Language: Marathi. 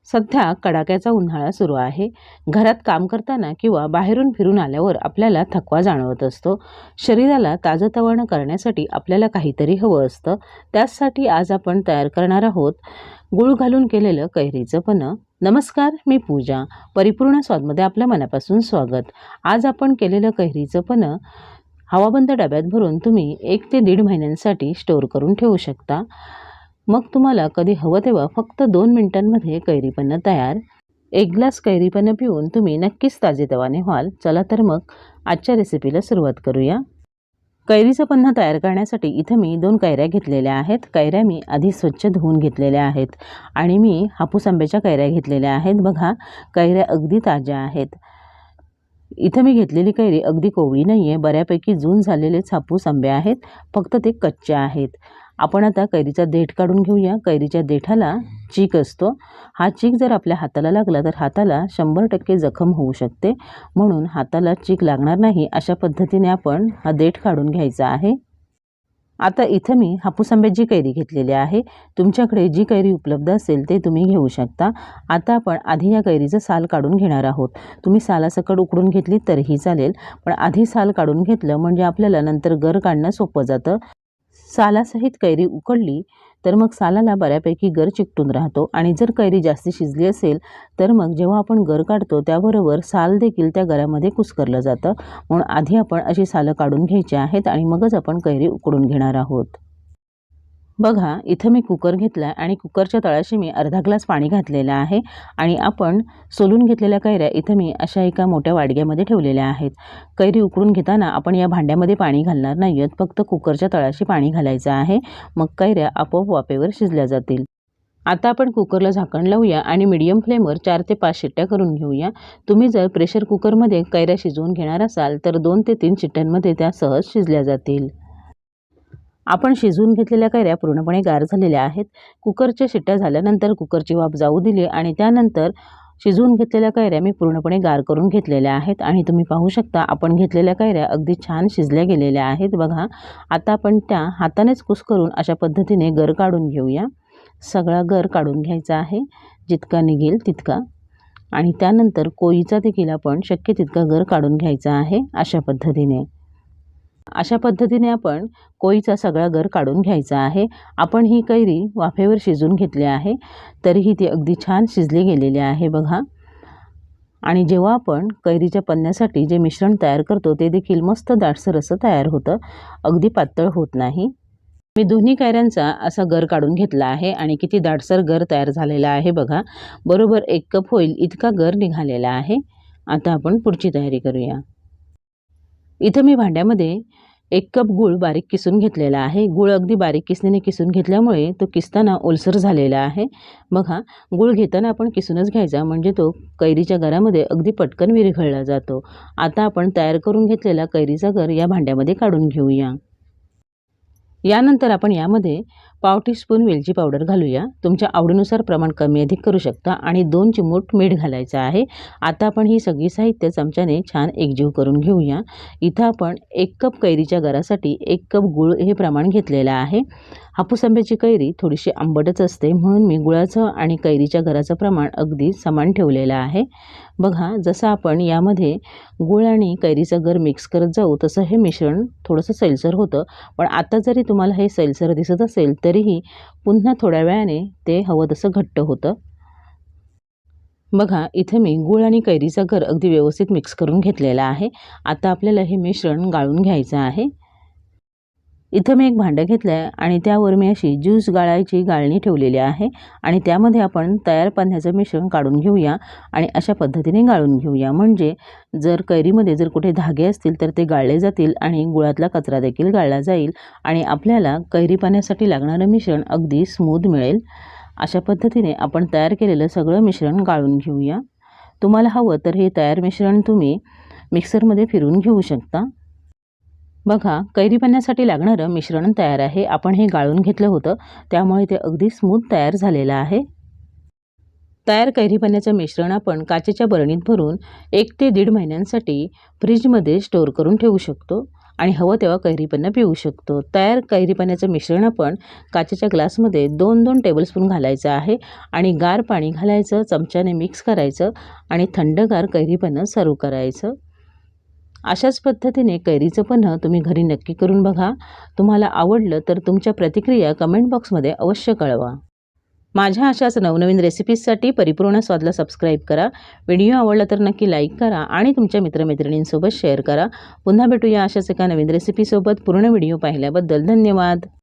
सध्या कडाक्याचा उन्हाळा सुरू आहे. घरात काम करताना किंवा बाहेरून फिरून आल्यावर आपल्याला थकवा जाणवत असतो. शरीराला ताजंतवानं करण्यासाठी आपल्याला काहीतरी हवं असतं. त्यासाठी आज आपण तयार करणार आहोत गूळ घालून केलेलं कैरीचं पन्हं. नमस्कार, मी पूजा. परिपूर्ण स्वादमध्ये आपल्या मनापासून स्वागत. आज आपण केलेलं कैरीचं पन्हं हवाबंद डब्यात भरून तुम्ही 1 ते 1.5 महिन्यांसाठी स्टोअर करून ठेवू शकता. मग तुम्हाला कधी हवं तेव्हा फक्त 2 मिनिटांमध्ये कैरी पन्हं तयार. 1 ग्लास कैरी पन्हं पिऊन तुम्ही नक्कीच ताजेतवाने व्हाल. चला तर मग आजच्या रेसिपीला सुरुवात करूया. कैरीचं पन्हं तयार करण्यासाठी इथं मी 2 कैऱ्या घेतलेल्या आहेत. कैऱ्या मी आधी स्वच्छ धुवून घेतलेल्या आहेत आणि मी हापूस आंब्याच्या कैऱ्या घेतलेल्या आहेत. बघा, कैऱ्या अगदी ताज्या आहेत. इथं मी घेतलेली कैरी अगदी कोवळी नाही आहे, बऱ्यापैकी जून झालेलेच हापूस आंबे आहेत, फक्त ते कच्चे आहेत. आपण आता कैरीचा देठ काढून घेऊया. कैरीच्या देठाला चीक असतो. हा चीक जर आपल्या हाताला लागला तर हाताला 100% जखम होऊ शकते, म्हणून हाताला चीक लागणार नाही अशा पद्धतीने आपण हा देठ काढून घ्यायचा आहे. आता इथं मी हापूस आंब्याची कैरी घेतलेली आहे. तुमच्याकडे जी कैरी उपलब्ध असेल ते तुम्ही घेऊ शकता. आता आपण आधी या कैरीचं साल काढून घेणार आहोत. तुम्ही सालासकट उकडून घेतली तरीही चालेल, पण आधी साल काढून घेतलं म्हणजे आपल्याला नंतर गर काढणं सोपं जातं. सालासहित कैरी उकडली तर मग सालाला बऱ्यापैकी गर चिकटून राहतो आणि जर कैरी जास्त शिजली असेल तर मग जेव्हा आपण गर काढतो त्याबरोबर साल देखील त्या गरामध्ये कुस्करलं जातं. म्हणून आधी आपण अशी सालं काढून घ्यायची आहेत आणि मगच आपण कैरी उकडून घेणार आहोत. बघा, इथं मी कुकर घेतला आणि कुकरच्या तळाशी मी अर्धा ग्लास पाणी घातलेलं आहे आणि आपण सोलून घेतलेल्या कैऱ्या इथं मी अशा एका मोठ्या वाडग्यामध्ये ठेवलेल्या आहेत. कैरी उकडून घेताना आपण या भांड्यामध्ये पाणी घालणार नाही आहोत, फक्त कुकरच्या तळाशी पाणी घालायचं आहे. मग कैऱ्या आपोआप वाफेवर शिजल्या जातील. आता आपण कुकरला झाकण लावूया आणि मीडियम फ्लेमवर 4 ते 5 शिट्ट्या करून घेऊया. तुम्ही जर प्रेशर कुकरमध्ये कैऱ्या शिजवून घेणार असाल तर 2 ते 3 शिट्ट्यांमध्ये त्या सहज शिजल्या जातील. आपण शिजवून घेतलेल्या कैऱ्या पूर्णपणे गार झालेल्या आहेत. कुकरच्या शिट्ट्या झाल्यानंतर कुकरची वाफ जाऊ दिली आणि त्यानंतर शिजवून घेतलेल्या कैऱ्या मी पूर्णपणे गार करून घेतलेल्या आहेत आणि तुम्ही पाहू शकता आपण घेतलेल्या कैऱ्या अगदी छान शिजल्या गेलेल्या आहेत. बघा, आता आपण त्या हातानेच कुस्करून अशा पद्धतीने गर काढून घेऊया. सगळा गर काढून घ्यायचा आहे, जितका निघेल तितका, आणि त्यानंतर कोळीचा देखील आपण शक्य तितका गर काढून घ्यायचा आहे. अशा पद्धतीने आपण कोळीचा सगळा गर काढून घ्यायचा आहे. आपण ही कैरी वाफेवर शिजवून घेतली आहे, तरीही ती अगदी छान शिजली गेलेली आहे. बघा, आणि जेव्हा आपण कैरीच्या पन्ह्यासाठी जे मिश्रण तयार करतो ते देखील मस्त दाटसर असं तयार होतं, अगदी पातळ होत नाही. मी दोन्ही कैऱ्यांचा असा गर काढून घेतला आहे आणि किती दाटसर गर तयार झालेला आहे. बघा, बरोबर 1 कप होईल इतका गर निघालेला आहे. आता आपण पुढची तयारी करूया. इथं मी भांड्यामध्ये 1 कप गूळ बारीक किसून घेतलेला आहे. गूळ अगदी बारीक किसणीने किसून घेतल्यामुळे तो किसताना ओलसर झालेला आहे. बघा, गूळ घेताना आपण किसूनच घ्यायचा, म्हणजे तो कैरीच्या गरामध्ये अगदी पटकन विरघळला जातो. आता आपण तयार करून घेतलेला कैरीचा गर या भांड्यामध्ये काढून घेऊया. यानंतर आपण यामध्ये पाव टीस्पून वेलची पावडर घालूया. तुमच्या आवडीनुसार प्रमाण कमी अधिक करू शकता आणि 2 चिमूट मीठ घालायचं आहे. आता आपण ही सगळी साहित्य चमच्याने छान एकजीव करून घेऊया. इथं आपण 1 कप कैरीच्या गरासाठी 1 कप गूळ हे प्रमाण घेतलेलं आहे. हापूस आंब्याची कैरी थोडीशी आंबटच असते, म्हणून मी गुळाचं आणि कैरीच्या गराचं प्रमाण अगदी समान ठेवलेलं आहे. बघा, जसं आपण यामध्ये गूळ आणि कैरीचं गर मिक्स करत जाऊ तसं हे मिश्रण थोडंसं सैलसर होतं, पण आता जरी तुम्हाला हे सैलसर दिसत असेल तरीही पुन्हा थोड्या वेळाने ते हवं तसं घट्ट होतं. बघा, इथे मी गूळ आणि कैरीचा गर अगदी व्यवस्थित मिक्स करून घेतलेला आहे. आता आपल्याला हे मिश्रण गाळून घ्यायचं आहे. इथं मी एक भांडं घेतलं आहे आणि त्यावर मी अशी ज्यूस गाळायची गाळणी ठेवलेली आहे आणि त्यामध्ये आपण तयार पन्ह्याचं मिश्रण काढून घेऊया आणि अशा पद्धतीने गाळून घेऊया, म्हणजे जर कैरीमध्ये जर कुठे धागे असतील तर ते गाळले जातील आणि गुळातला कचरा देखील गाळला जाईल आणि आपल्याला कैरी पाण्यासाठी लागणारं मिश्रण अगदी स्मूथ मिळेल. अशा पद्धतीने आपण तयार केलेलं सगळं मिश्रण गाळून घेऊया. तुम्हाला हवं तर हे तयार मिश्रण तुम्ही मिक्सरमध्ये फिरवून घेऊ शकता. बघा, कैरी पाण्यासाठी लागणारं मिश्रण तयार आहे. आपण हे गाळून घेतलं होतं, त्यामुळे ते अगदी स्मूथ तयार झालेलं आहे. तयार कैरी पाण्याचं मिश्रण आपण काचेच्या बरणीत भरून 1 ते 1.5 महिन्यांसाठी फ्रीजमध्ये स्टोअर करून ठेवू शकतो. आणि हवं तेव्हा कैरीपन्ना पिऊ शकतो। तयार कैरीपन्याचं मिश्रण आपण काचेच्या ग्लासमध्ये 2-2 टेबलस्पून घालायचं आहे आणि गार पाणी घालायचं, चमच्याने मिक्स करायचं आणि थंडगार कैरीपन्नं सर्व करायचं। अशाच पद्धतीने कैरीचं पन्हं तुम्ही घरी नक्की करून बघा। तुम्हाला आवडलं तर तुमच्या प्रतिक्रिया कमेंट बॉक्समध्ये अवश्य कळवा। माझ्या अशाच नवनवीन रेसिपीजसाठी परिपूर्ण स्वादला सबस्क्राईब करा। व्हिडिओ आवडला तर नक्की लाईक करा आणि तुमच्या मित्रमैत्रिणींसोबत शेअर करा। पुन्हा भेटूया अशाच एका नवीन रेसिपीसोबत। पूर्ण व्हिडिओ पाहिल्याबद्दल धन्यवाद।